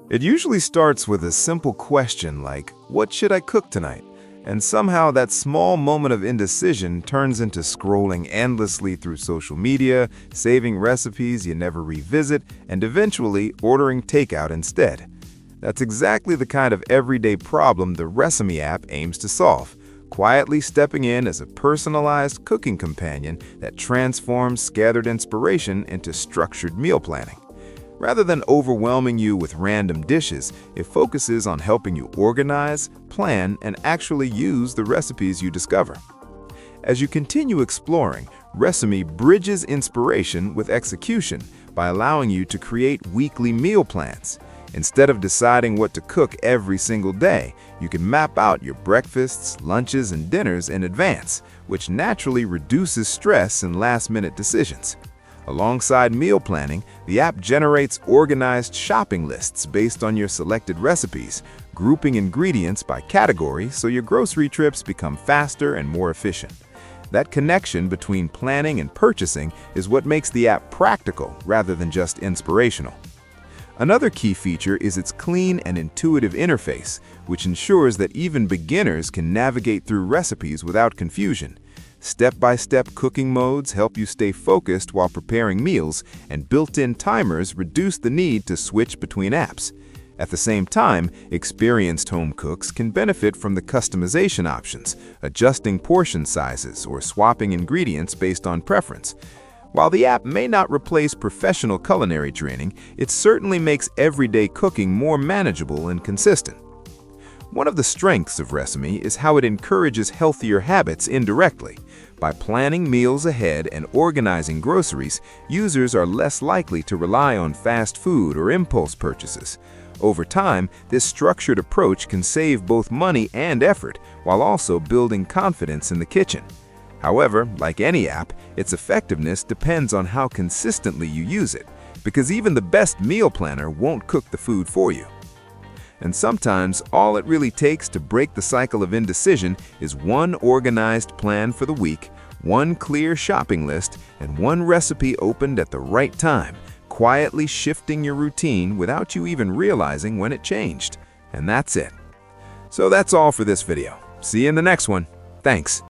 It usually starts with a simple question like, what should I cook tonight? And somehow that small moment of indecision turns into scrolling endlessly through social media, saving recipes you never revisit, and eventually ordering takeout instead. That's exactly the kind of everyday problem the ReciMe app aims to solve, quietly stepping in as a personalized cooking companion that transforms scattered inspiration into structured meal planning. Rather than overwhelming you with random dishes, it focuses on helping you organize, plan, and actually use the recipes you discover. As you continue exploring, ReciMe bridges inspiration with execution by allowing you to create weekly meal plans. Instead of deciding what to cook every single day, you can map out your breakfasts, lunches, and dinners in advance, which naturally reduces stress and last-minute decisions. Alongside meal planning, the app generates organized shopping lists based on your selected recipes, grouping ingredients by category so your grocery trips become faster and more efficient. That connection between planning and purchasing is what makes the app practical rather than just inspirational. Another key feature is its clean and intuitive interface, which ensures that even beginners can navigate through recipes without confusion. Step-by-step cooking modes help you stay focused while preparing meals, and built-in timers reduce the need to switch between apps. At the same time, experienced home cooks can benefit from the customization options, adjusting portion sizes or swapping ingredients based on preference. While the app may not replace professional culinary training, it certainly makes everyday cooking more manageable and consistent. One of the strengths of ReciMe is how it encourages healthier habits indirectly. By planning meals ahead and organizing groceries, users are less likely to rely on fast food or impulse purchases. Over time, this structured approach can save both money and effort, while also building confidence in the kitchen. However, like any app, its effectiveness depends on how consistently you use it, because even the best meal planner won't cook the food for you. And sometimes, all it really takes to break the cycle of indecision is one organized plan for the week, one clear shopping list, and one recipe opened at the right time, quietly shifting your routine without you even realizing when it changed. And that's it. So that's all for this video. See you in the next one. Thanks.